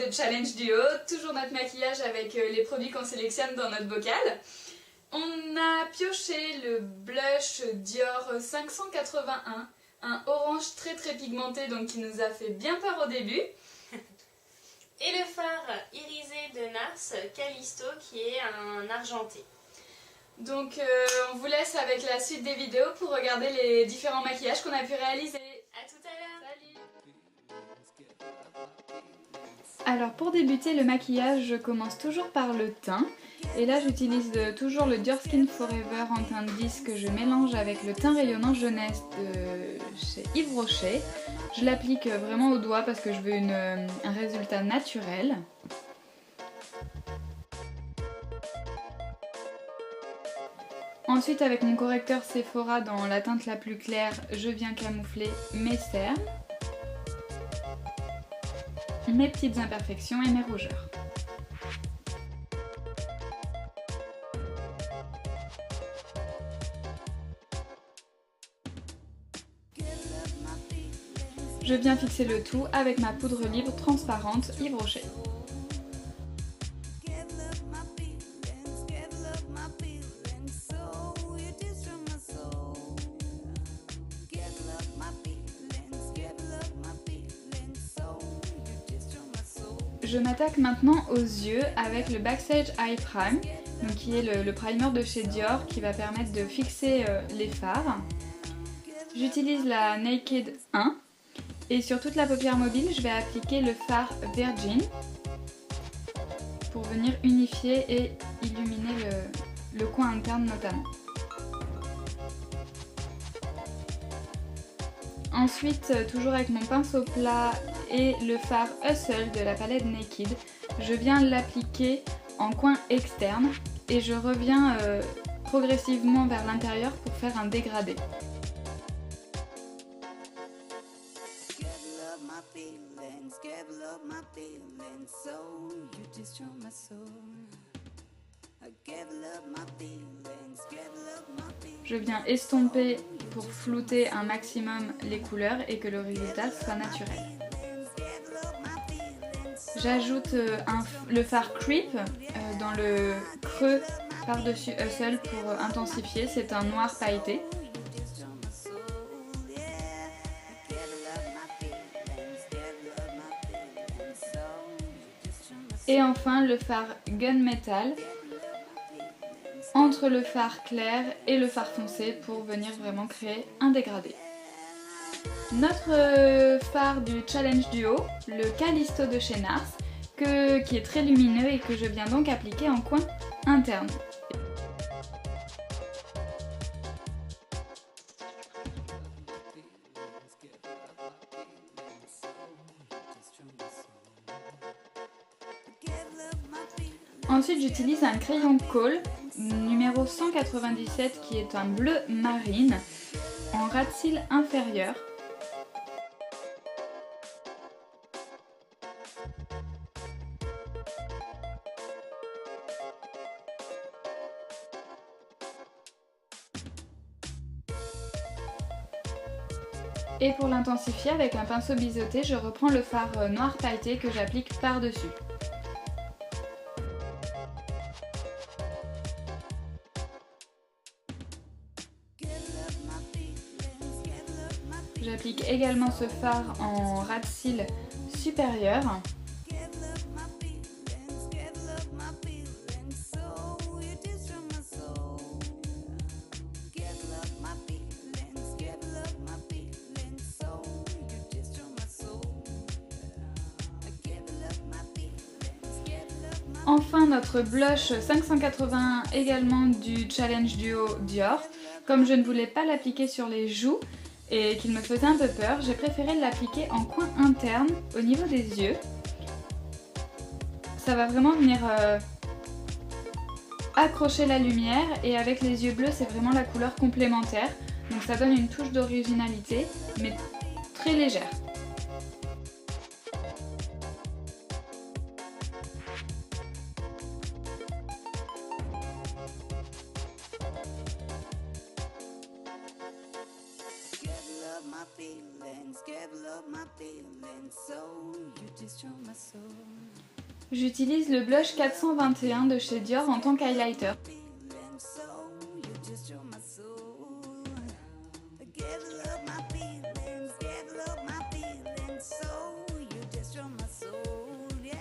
de Challenge Duo, toujours notre maquillage avec les produits qu'on sélectionne dans notre bocal. On a pioché le blush Dior 581, un orange très pigmenté donc qui nous a fait bien peur au début. Et le fard irisé de NARS Callisto qui est un argenté. Donc on vous laisse avec la suite des vidéos pour regarder les différents maquillages qu'on a pu réaliser. A tout à l'heure. Salut! Alors pour débuter le maquillage, je commence toujours par le teint. Et là j'utilise toujours le Dior Skin Forever en teint 10 que je mélange avec le teint rayonnant jeunesse de chez Yves Rocher. Je l'applique vraiment au doigt parce que je veux un résultat naturel. Ensuite avec mon correcteur Sephora dans la teinte la plus claire, je viens camoufler mes cernes, mes petites imperfections et mes rougeurs. Je viens fixer le tout avec ma poudre libre transparente Yves Rocher. Je m'attaque maintenant aux yeux avec le Backstage Eye Prime, donc qui est le primer de chez Dior qui va permettre de fixer les fards. J'utilise la Naked 1 et sur toute la paupière mobile je vais appliquer le fard Virgin pour venir unifier et illuminer le coin interne notamment. Ensuite, toujours avec mon pinceau plat et le fard Hustle de la palette Naked, je viens l'appliquer en coin externe et je reviens progressivement vers l'intérieur pour faire un dégradé. Je viens estomper pour flouter un maximum les couleurs et que le résultat soit naturel. J'ajoute le fard Creep dans le creux par-dessus Hustle pour intensifier, c'est un noir pailleté. Et enfin le fard Gunmetal entre le fard clair et le fard foncé pour venir vraiment créer un dégradé. Notre fard du Challenge Duo, le Callisto de chez NARS, qui est très lumineux et que je viens donc appliquer en coin interne. Ensuite j'utilise un crayon Kohl numéro 197 qui est un bleu marine en ras de cils inférieur. Et pour l'intensifier avec un pinceau biseauté, je reprends le fard noir pailleté que j'applique par-dessus. J'applique également ce fard en ras de cils supérieur. Enfin notre blush 581 également du Challenge Duo Dior. Comme je ne voulais pas l'appliquer sur les joues et qu'il me faisait un peu peur, j'ai préféré l'appliquer en coin interne au niveau des yeux. Ça va vraiment venir accrocher la lumière et avec les yeux bleus c'est vraiment la couleur complémentaire. Donc ça donne une touche d'originalité mais très légère. J'utilise le blush 421 de chez Dior en tant qu'highlighter.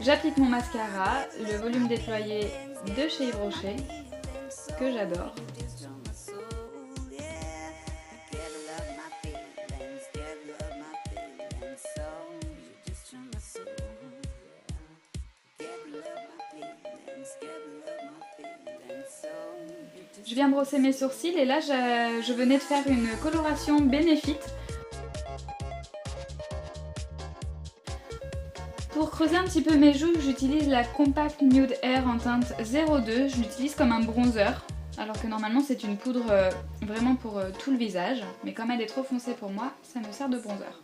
J'applique mon mascara, le volume déployé de chez Yves Rocher, que j'adore. Je viens brosser mes sourcils et là je venais de faire une coloration Benefit. Pour creuser un petit peu mes joues, j'utilise la Compact Nude Air en teinte 02. Je l'utilise comme un bronzer, alors que normalement c'est une poudre vraiment pour tout le visage. Mais comme elle est trop foncée pour moi, ça me sert de bronzer.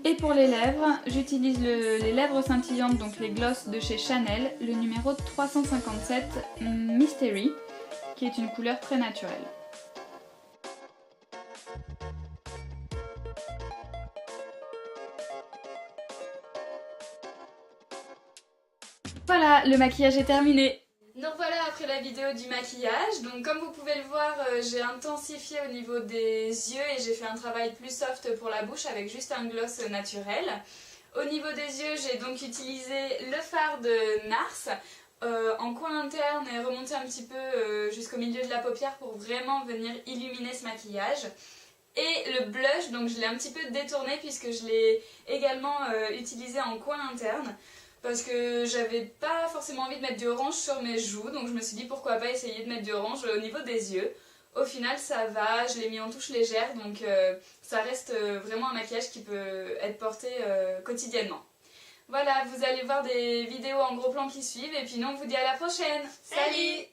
Et pour les lèvres, j'utilise les lèvres scintillantes, donc les gloss de chez Chanel, le numéro 357 Mystery, qui est une couleur très naturelle. Voilà, le maquillage est terminé. Donc voilà, après la vidéo du maquillage, donc comme vous pouvez le voir, j'ai intensifié au niveau des yeux et j'ai fait un travail plus soft pour la bouche avec juste un gloss naturel. Au niveau des yeux, j'ai donc utilisé le fard de NARS en coin interne et remonté un petit peu jusqu'au milieu de la paupière pour vraiment venir illuminer ce maquillage. Et le blush, donc je l'ai un petit peu détourné puisque je l'ai également utilisé en coin interne. Parce que j'avais pas forcément envie de mettre du orange sur mes joues, donc je me suis dit pourquoi pas essayer de mettre du orange au niveau des yeux. Au final ça va, je l'ai mis en touche légère, donc ça reste vraiment un maquillage qui peut être porté quotidiennement. Voilà, vous allez voir des vidéos en gros plan qui suivent, et puis nous on vous dit à la prochaine. Salut!